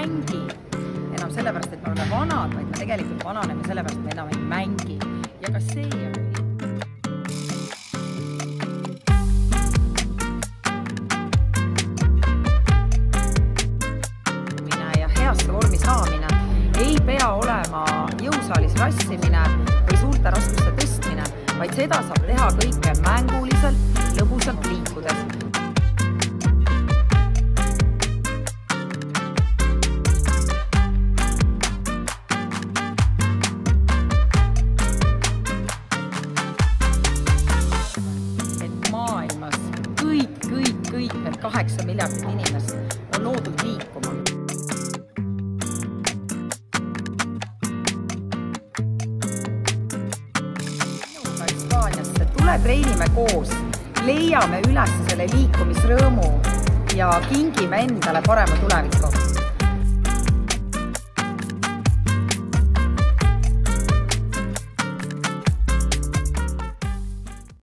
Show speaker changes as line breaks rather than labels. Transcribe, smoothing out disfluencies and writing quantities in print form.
mängi enam sellepärast, et me oleme vanad, vaid me tegelikult vananeme sellepärast, et me enam ei mängi. Ja ka see on ja heasse vormi saamine ei pea olema jõusaalis rassimine või suurte raskuste tõstmine, vaid seda saab teha kõike mänguliselt, lõbusalt liikudes. Maailmas kõik need 8 miljardit inimest on loodud liikuma. Hispaaniasse tule treenime koos, leiame üles selle liikumisrõõmu ja kingime endale parema tuleviku.